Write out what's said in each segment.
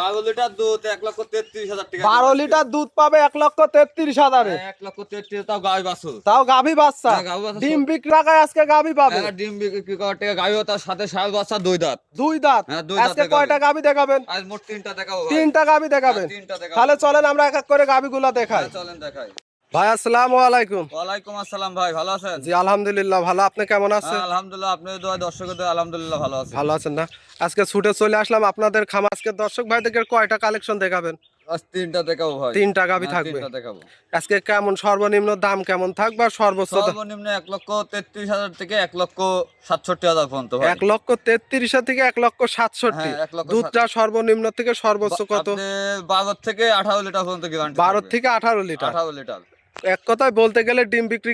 12 litre দুধ 1,33,000 টাকা। 12 litre দুধ পাবে 1,33,000 এ। 1,33,000 তাও গাই বাছুর। তাও গাভী বাচ্চা। হ্যাঁ, গাভী বাচ্চা। ডিম বিক্রি টাকায় আজকে গাভী পাবে। হ্যাঁ, ডিম বিক্রি করার টাকা গাই তার সাথে ষাঁড় বাচ্চা 2 দাঁত। 2 দাঁত। হ্যাঁ, 2 আজকে দাঁতের কয়টা গাভী দেখাবেন? আজ মোট 3টা দেখাবো ভাই। 3টা গাভী দেখাবেন। হ্যাঁ, 3টা দেখাবো। তাহলে চলেন আমরা এক এক করে গাভীগুলো দেখাই। হ্যাঁ, চলেন দেখাই। ভাই আসসালামু আলাইকুম। ওয়ালাইকুম আসসালাম ভাই, ভালো আছেন? জি আলহামদুলিল্লাহ ভালো, আপনি কেমন আছেন? হ্যাঁ, আলহামদুলিল্লাহ, আপনাদের দোয়া দর্শকের দোয়া আলহামদুলিল্লাহ ভালো আছি। ভালো আছেন না? আজকে ছুটে চলে আসলাম আপনাদের খামার। আজকে দর্শক ভাইদের কয়টা কালেকশন দেখাবেন? আজ 3টা দেখাবো ভাই। 3টা গাভী হ্যাঁ, থাকবে। 3টা দেখাবো। আজকে কেমন সর্বনিম্ন দাম কেমন থাকবে আর সর্বোচ্চ সর্বনিম্ন 1,33,000 থেকে 1,67,000 পর্যন্ত ভাই। 1,33,000 থেকে 1,67,000। হ্যাঁ, 1,67,000 দুধটা সর্বনিম্ন থেকে সর্বোচ্চ কত? আপনি 12 থেকে 18 লিটার পর্যন্ত গ্যারান্টি 12 থেকে 18 লিটার। 18 লিটার। এক কথায় বলতে গেলে ডিম বিক্রি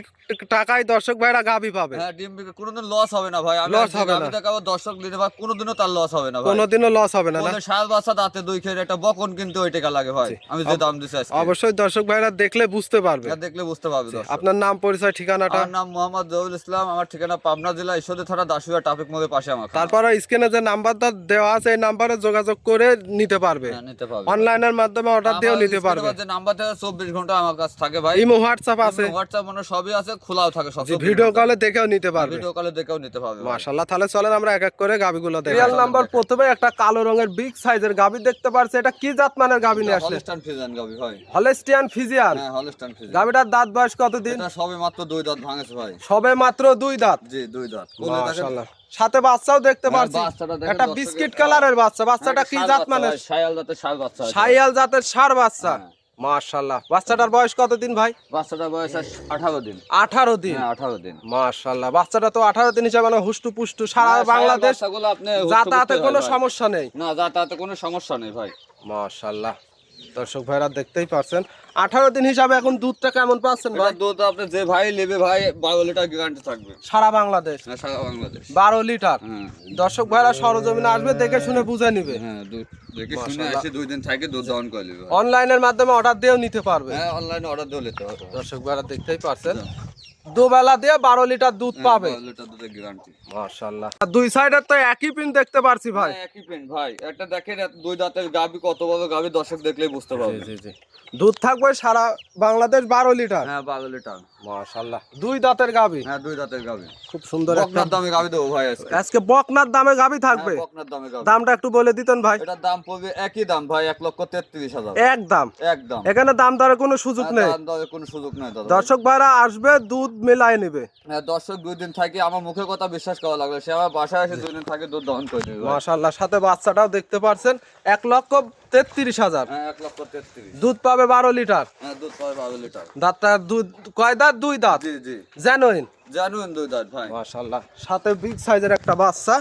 টাকায় দর্শক ভাইরা গাভী পাবে। হ্যাঁ, ডিম বিক্রি কোনোদিন লস হবে না ভাই। আমি লস আজকে হবে না। গাভী দেখাবো, দর্শক নিতে ভাই কোনোদিনও তার লস হবে না ভাই। কোনোদিনও লস হবে না না? ওদের ষাঁড় বাচ্চা দাঁতে 2 খেয়ে একটা বকন কিন্তু ওই টাকা লাগে ভাই। আমি যে দাম দিছি আজকে। অবশ্যই দর্শক ভাইরা দেখলে বুঝতে পারবে। এটা দেখলে বুঝতে পারবে দর্শক। আপনার নাম পরিচয় ঠিকানাটা? আমার নাম মোহাম্মদ জহুরুল ইসলাম, আমার ঠিকানা পাবনা জেলা ঈশ্বরদী থানা দাসুয়া ট্রাফিক মোড়ের পাশে আমার খামার। তারপরে স্ক্রিনে যে নাম্বারটা দেওয়া আছে এই নাম্বারে যোগাযোগ করে নিতে পারবে। হ্যাঁ, নিতে পারবে। অনলাইনের মাধ্যমে অর্ডার দিয়েও নিতে পারবে। যে নাম্বার থেকে 24 ঘন্টা আমার কাছে থাকে ভাই। ইমো হোয়াটসঅ্যাপ আছে। হোয়াটসঅ্যাপ মানে সবই আছে, খোলাও থাকে সব। ভিডিও কলে দেখেও নিতে পারবে। ভিডিও কলে দেখেও নিতে পারবে ভাই। মাশাআল্লাহ, তাহলে চলেন আমরা এক এক করে গাবিগুলো দেখাই। রিয়াল নাম্বার প্রথমে একটা কালো রঙের বিগ সাইজের গাবি দেখতে পারছে। এটা কি জাত মানের গাবি নিয়ে আসলে? হলস্টাইন ফ্রিজিয়ান গাবি ভাই। Holstein Friesian. হ্যাঁ, হলস্টাইন ফ্রিজিয়ান। গাবিটার দাঁত বয়স কতদিন? এটা সবে মাত্র 2 দাঁত ভাঙেছে ভাই। সবে মাত্র 2 দাঁত। জি, 2 দাঁত। মাশাআল্লাহ, সাথে বাচ্চাও দেখতে হ্যাঁ, পারছি। বাচ্চাটা দেখেন একটা দর্শকের। বিস্কিট কালারের বাচ্চা। বাচ্চাটা কি জাত মানের? শায়াল জাতের ষাঁড় বাচ্চা আছে। শাইয়াল জাতের ষাঁড় বাচ্চা। হ্যাঁ। মাশাআল্লাহ, বাচ্চাটার বয়স কতদিন ভাই? বাচ্চাটার বয়স 18 দিন। 18 দিন। হ্যাঁ, 18 দিন। মাশাআল্লাহ, বাচ্চাটা তো 18 দিন হিসাবে মানে হুষ্টু পুষ্টু সারা বাংলাদেশ। বাচ্চাগুলো আপনি যাতায়াতে কোনো সমস্যা নেই। না, যাতায়াতে কোনো সমস্যা নেই ভাই। মাশাআল্লাহ, দর্শক ভাইরা দেখতেই পারছেন 18 দিন হিসাবে এখন দুধটা কেমন পাচ্ছেন ভাই? এটা দুধ আপনি যে ভাই নেবে ভাই 12 লিটার গ্যারান্টি থাকবে সারা বাংলাদেশ। হ্যাঁ, সারা বাংলাদেশ 12 লিটার। হ্যাঁ। দর্শক ভাইরা সরজমিনে আসবে, দেখে শুনে বুঝে নিবে। হ্যাঁ, দুধ দেখে শুনে এসে 2 দিন থাকে দুধ দহন করে নেবে। অনলাইনের মাধ্যমে অর্ডার দিয়েও নিতে পারবে। হ্যাঁ, অনলাইনে অর্ডার দিয়ে নিতে হবে। দর্শক ভাইরা দেখতেই পারছেন দুবেলা দিয়ে 12 লিটার দুধ পাবে। 12 লিটার দুধের গ্যারান্টি। মাশাআল্লাহ, দুই সাইডের তো একই পিন দেখতে পারছি ভাই। হ্যাঁ, একই প্রিন্ট ভাই। একটা দেখেন 2 দাঁতের গাবি কত বড় গাবি, দর্শক দেখলেই বুঝতে পারবে। জি জি, দুধ থাকবে সারা বাংলাদেশ 12 লিটার। হ্যাঁ, 12 লিটার। মাশাআল্লাহ, দুই দাঁতের গাবি। হ্যাঁ, 2 দাঁতের গাবি। খুব সুন্দর একটা। বকনার দামে গাবি দেবো ভাই আজকে। আজকে বকনার দামে গাবি থাকবে। হ্যাঁ, বকনার দামে গাবি। দামটা একটু বলে দিতেন ভাই। এটার দাম পড়বে একই দাম ভাই, 1,33,000। একদম। একদম। এখানে দাম দরে কোনো সুযোগ নেই। দাম দরের কোনো সুযোগ নাই দাদা। দর্শক ভাইরা আসবে, দুধ মেলায় নেবে। হ্যাঁ, দর্শক 2 দিন থাকে, আমার মুখের কথা বিশ্বাস করা লাগবে। সে আমার বাসায় এসে 2 দিন থাকে দুধ দহন করে দেবে ভাই। মাশাআল্লাহ, সাথে বাচ্চাটাও দেখতে পারছেন। 1,33,000। হ্যাঁ, 1,33,000। দুধ পাবে 12 লিটার। হ্যাঁ, দুধ পাবে 12 লিটার। দাঁতটা দুধ কয় দাঁত? 2 দাঁত। জি জি, জেনুইন। জানুন 2 দাঁত ভাই। মাশাআল্লাহ, সাথে বিগ সাইজের একটা বাচ্চা।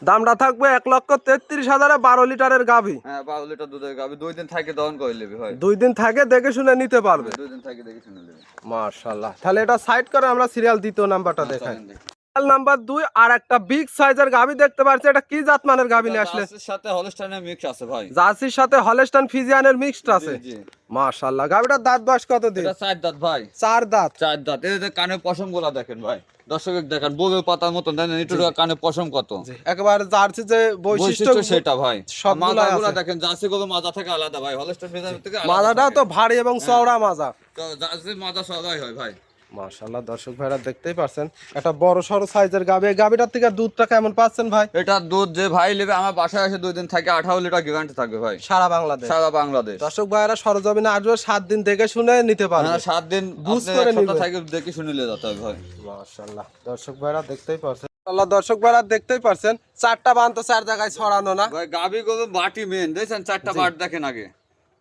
দামটা থাকবে 1,33,000 12 লিটারের গাভী। হ্যাঁ, 12 লিটার দুধের গাবি 2 দিন থাকে দহন করে নেবে ভাই। 2 দিন থাকে, দেখে শুনে নিতে পারবে। 2 দিন থাকে দেখে শুনে নেবে। মাশাআল্লাহ, তাহলে এটা সাইড করে আমরা সিরিয়াল দ্বিতীয় নাম্বারটা দেখাই। চলেন দেখি। সিরিয়াল নাম্বার 2 আর একটা বিগ সাইজের গাভী দেখতে পাচ্ছি। এটা কি জাত মানের গাভী নিয়ে আসলে? জার্সির সাথে হলস্টাইনের মিক্স আছে ভাই। জার্সির সাথে হলস্টাইন ফিজিয়ানের মিক্সড আছে। জি জি। মাশাআল্লাহ, গাভীটার দাঁত বয়স কতদিন? এটা 4 দাঁত ভাই। 4 দাঁত। 4 দাঁত। এই যে কানের পশম গুলা দেখেন ভাই, দর্শকের দেখেন বউয়ের পাতার মতন দেখেন, একটু কানের পশম কত। একেবারে জার্সি যে বৈশিষ্ট্য বৈশিষ্ট্য সেটা ভাই। সবগুলাই মাজাগুলা আছে। দেখেন, জার্সি গুলো মাজা থেকে আলাদা ভাই, হলস্টাইন ফ্রিজিয়ান থেকে আলাদা। মাজাটাও তো ভারী এবং চওড়া মাজা। তো জার্সির মাজা সবাই হয় ভাই। মাশাআল্লাহ, দর্শক ভাইরা দেখতেই পারছেন একটা বড় সড়ো সাইজের গাভী। এই গাভীটার থেকে দুধটা কেমন পাচ্ছেন ভাই? এটা দুধ যে ভাই নেবে আমার বাসায় এসে 2 দিন থাকে 18 লিটার গ্যারান্টি থাকবে ভাই। সারা বাংলাদেশ। সারা বাংলাদেশ। দর্শক ভাইরা সরজমিনে আসবে, 7 দিন দেখে শুনে নিতে পারবে। হ্যাঁ, 7 দিন বুঝ আপনি করে এক সপ্তাহ নিবে। থেকে দেখে শুনে নিয়ে যেতে হবে ভাই। মাশাআল্লাহ, দর্শক ভাইরা দেখতেই পারছেন। আল্লাহ, দর্শক ভাইরা দেখতেই পারছেন 4টা বান তো 4 জায়গায় ছড়ানো না ভাই। গাবি গুলো বাটি মেন দেখছেন, 4টা বাট দেখেন আগে।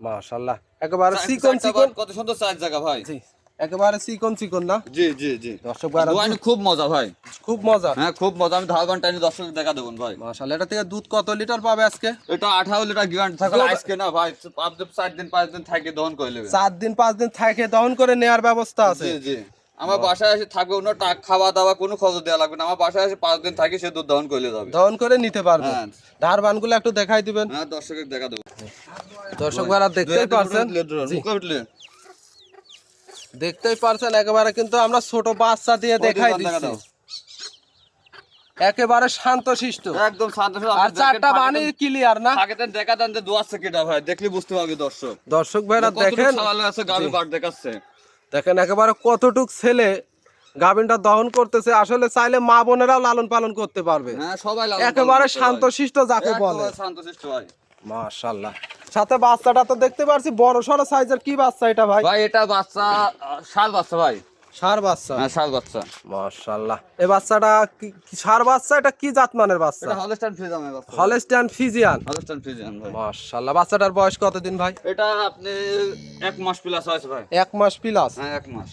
মাশাআল্লাহ, একেবারে চিকন চারটা চিকন। বাট, কত সুন্দর 4 জায়গা ভাই। জি, একেবারে চিকন চিকন না? জি জি জি। দর্শক ভাইরা দোয়ানি খুব মজা ভাই। খুব মজা। হ্যাঁ, খুব মজা। আমি ধারবান টাইনি দর্শক দেখা দেবো ভাই। মাশাআল্লাহ, এটা থেকে দুধ কত লিটার পাবে আজকে? এটা 18 লিটার গ্যারান্টি থাকলে আজকে না ভাই, আপনি 4 দিন 5 দিন থাকে দহন করে নেবে। 4 দিন 5 দিন থাকে দহন করে নেওয়ার ব্যবস্থা আছে। জি জি। আমার বাসায় এসে থাকবে, কোনো খাওয়া দাওয়া কোনো খরচ দেওয়া লাগবে না। আমার বাসায় এসে 5 দিন থাকে, সে দুধ দহন করে যাবে। দহন করে নিতে পারবে। হ্যাঁ। ধারবানগুলো একটু দেখাই দিবেন। হ্যাঁ, দর্শকের দেখা দেবো। দর্শক ভাইরা দেখতেই পারছেন। জি, মুখে উঠলে দেখতেই পারছেন একেবারে কিন্তু আমরা ছোট বাচ্চা দিয়ে দেখাই দেখা দিচ্ছি। দাও। একেবারে শান্তশিষ্ট, একদম শান্ত। আর চারটা বানি ক্লিয়ার না? আগেতে দেখা দেন যে দোয়াচ্ছে কিটা ভাই, দেখলে বুঝতে পারবে দর্শক। দর্শক ভাইরা দেখেন, আছে গাবি বাট দেখাচ্ছে, দেখেন একেবারে কতটুক ছেলে গাভিনটা দহন করতেছে। আসলে চাইলে মা বোনেরাও লালন পালন করতে পারবে। হ্যাঁ সবাই একেবারে শান্তশিষ্ট যাকে বলে। শান্তশিষ্ট ভাই, মাশাআল্লাহ। সাথে বাচ্চাটা তো দেখতে পারছি বড় সড়ো সাইজের। কি বাচ্চা এটা ভাই? ভাই এটা বাচ্চা ষাঁড় বাচ্চা ভাই। ষাঁড় বাচ্চা? হ্যাঁ ষাঁড় বাচ্চা। মাশাআল্লাহ। এই বাচ্চাটা ষাঁড় বাচ্চা, এটা কি জাত মানের বাচ্চা? এটা হলস্টাইন ফ্রিজিয়ান বাচ্চা। Holstein Friesian? হলস্টাইন ফ্রিজিয়ান ভাই। মাশাআল্লাহ। বাচ্চাটার বয়স কতদিন ভাই? এটা আপনি 1 মাস প্লাস হয়েছে ভাই। 1 মাস প্লাস? হ্যাঁ 1 মাস।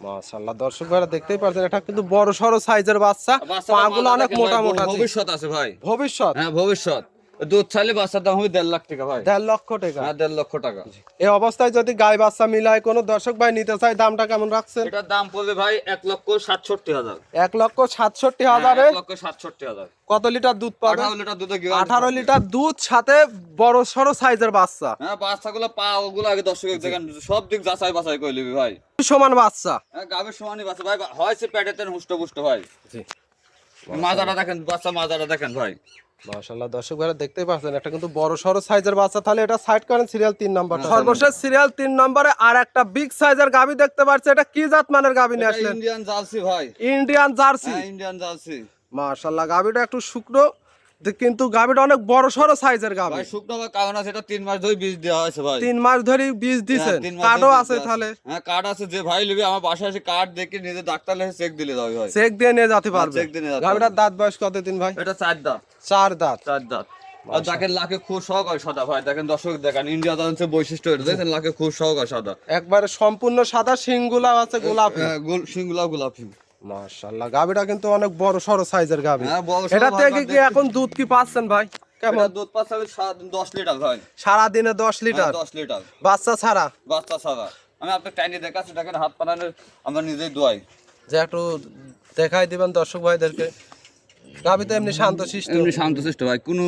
মাশাআল্লাহ। দর্শক ভাইরা দেখতেই পাচ্ছেন, এটা কিন্তু বড় সড়ো সাইজের বাচ্চা। পাগুলো অনেক মোটা মোটা। ভবিষ্যৎ আছে ভাই। ভবিষ্যৎ? হ্যাঁ ভবিষ্যৎ। দুধ চাইলে বাচ্চার দাম হবে 1.5 লাখ টাকা ভাই। 1.5 লক্ষ টাকা? হ্যাঁ 1.5 লক্ষ টাকা। এই অবস্থায় যদি গাই বাচ্চা মিলায় কোনো দর্শক ভাই নিতে চায়, দামটা কেমন রাখছেন? এটার দাম পড়বে ভাই 1,67,000। 1,67,000 এ 1,67,000 কত লিটার দুধ পাবে? 18 লিটার দুধে গ্যারান্টি। 18 লিটার দুধ, সাথে বড় সড়ো সাইজের বাচ্চা। হ্যাঁ বাচ্চাগুলো পা ওগুলো আগে দর্শক দেখেন, সব দিক যাচাই বাছাই করে নিবি ভাই। সমান বাচ্চা? হ্যাঁ গাবের সমানই বাচ্চা ভাই, হয়েছে পেটেতে হুষ্ট ভাই। জি। মাজাটা দেখেন, বাচ্চা মাজাটা দেখেন ভাই। মাশাআল্লাহ। দর্শক ভাইরা দেখতেই পাচ্ছেন, একটা কিন্তু বড় সড়ো সাইজের বাচ্চা। তাহলে এটা সাইড করেন সিরিয়াল 3 নম্বরটা। সর্বশেষ সিরিয়াল 3 নম্বরে আর একটা বিগ সাইজের গাভী দেখতে পাচ্ছি। এটা কি জাত মানের গাভী নিয়ে আসলেন? ইন্ডিয়ান জার্সি ভাই। Indian jersey? হ্যাঁ ইন্ডিয়ান জার্সি। মাশাআল্লাহ। গাভীটা একটু শুকনো, কিন্তু গাভীটা অনেক বড় সড়ো সাইজের গাভী। ভাই শুকনো বা কারণ আছে, এটা 3 মাস ধরে বীজ দেওয়া হয়েছে ভাই। 3 মাস ধরে বীজ দিছেন? কার্ডও আছে তাহলে? হ্যাঁ কার্ড আছে, যে ভাই নেবে আমার বাসায় এসে কার্ড দেখে নিজে ডাক্তার লেখে চেক দিলে যাবে ভাই। চেক দিয়ে নিয়ে যেতে পারবে? চেক দিয়ে নিয়ে যেতে গাভীটার দাঁত বয়স কতদিন ভাই? এটা 4 দাঁত। 4 দাঁত? 4 দাঁত। আর দেখেন লাখে খুব সহকার সাদা ভাই, দেখেন দর্শক দেখেন ইন্ডিয়া জার্সির বৈশিষ্ট্য এটা, দেখেন লাখে খুব সহকার সাদা, একবারে সম্পূর্ণ সাদা, শিংগুলা আছে গোলাপি। সিংগুলা গোলাপি। মাশাআল্লাহ। গাভীটা কিন্তু অনেক বড় সড়ো সাইজের গাভী। হ্যাঁ বড় সড়ো। এটা থেকে কি এখন দুধ কি পাচ্ছেন ভাই? কেমন এটা দুধ পাচ্ছে 10 লিটার ভাই। সারা দিনে 10 লিটার? 10 লিটার বাচ্চা ছাড়া? বাচ্চা ছাড়া। আমি আপনাকে টাইনি দেখাচ্ছি, দেখেন হাত পানানের আমরা নিজেই দোয়াই। যে একটু দেখাই দিবেন দর্শক ভাইদেরকে। গাভী তো এমনি শান্তশিষ্ট? এমনি শান্তশিষ্ট ভাই, কোনো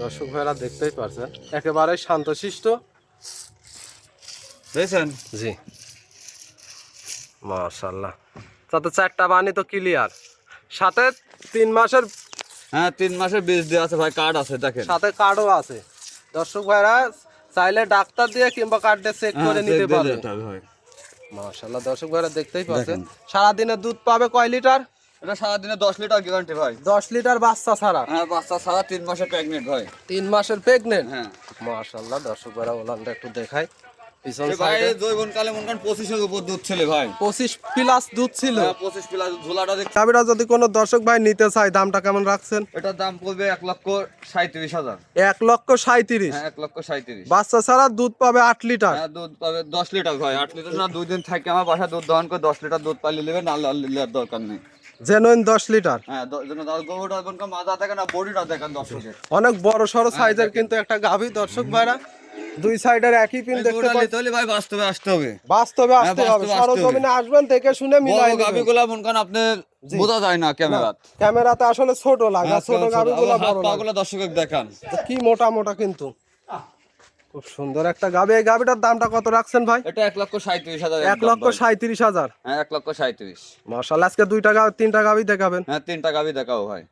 দর্শক ভাইরা দেখতেই পারছেন, একেবারে শান্তশিষ্ট। দেখছেন? জি। মাশাআল্লাহ। তাতে 4টা বানি তো ক্লিয়ার, সাথে 3 মাসের। হ্যাঁ 3 মাসের বীজ দেওয়া আছে ভাই, কার্ড আছে দেখেন। সাথে কার্ডও আছে। দর্শক ভাইরা চাইলে ডাক্তার দিয়ে কিংবা কার্ড দিয়ে চেক করে নিতে পারবে। মাশাআল্লাহ। দর্শক ভাইরা দেখতেই পাচ্ছেন, সারা দিনে দুধ পাবে কয় লিটার? এটা সারাদিনে 10 লিটার গ্যারান্টি ভাই। 10 লিটার বাচ্চা ছাড়া? হ্যাঁ বাচ্চা ছাড়া, 3 মাসের প্রেগনেন্ট ভাই। 3 মাসের প্রেগনেন্ট? হ্যাঁ মাশাআল্লাহ। দর্শক ভাইরা ওলানটা একটু দেখাই পিছন এই ভাই সাইডে। জৈবন কালে মন কান 25 এর উপর দুধ ছিল ভাই। 25 প্লাস দুধ ছিল? হ্যাঁ 25 প্লাস। ঝোলাটা দেখ। গাভীটা যদি কোনো দর্শক ভাই নিতে চায়, দামটা কেমন রাখছেন? এটার দাম পড়বে 1,37,000। 1,37,000? হ্যাঁ 1,37,000। বাচ্চা ছাড়া দুধ পাবে 8 লিটার? হ্যাঁ দুধ পাবে 10 লিটার ভাই। 8 লিটার না, 2 দিন থাকে আমার বাসায় দুধ দহন করে 10 লিটার দুধ পাইলে নেবে, না লিটার দরকার নেই। Genuine 10 litre? হ্যাঁ গরুটা কোনটা মাজা দেখেন না, বডিটা দেখেন দর্শকের। অনেক বড় সড়ো সাইজের কিন্তু একটা গাভী। দর্শক ভাইরা দুই সাইডের একই পিন দেখতে পাচ্ছেন। তাহলে ভাই বাস্তবে আসতে হবে। বাস্তবে আসতে হবে, সরজমিনে আসবেন, দেখে শুনে মিলাই নেবেন। গাবিগুলা মন কান আপনি বোঝা যায় না ক্যামেরাতে। ক্যামেরাতে আসলে ছোট লাগে, ছোট গাভীগুলো বড় লাগে। পাগুলা দর্শকের দেখান কি মোটা মোটা, কিন্তু খুব সুন্দর একটা গাভী। এই গাভীটার দামটা কত রাখছেন ভাই? এটা 1,37,000। 1,37,000? হ্যাঁ 1,37,000। মাশাআল্লাহ। আজকে 2টা 3টা গাভী দেখাবেন? হ্যাঁ 3টা গাবি দেখাও ভাই।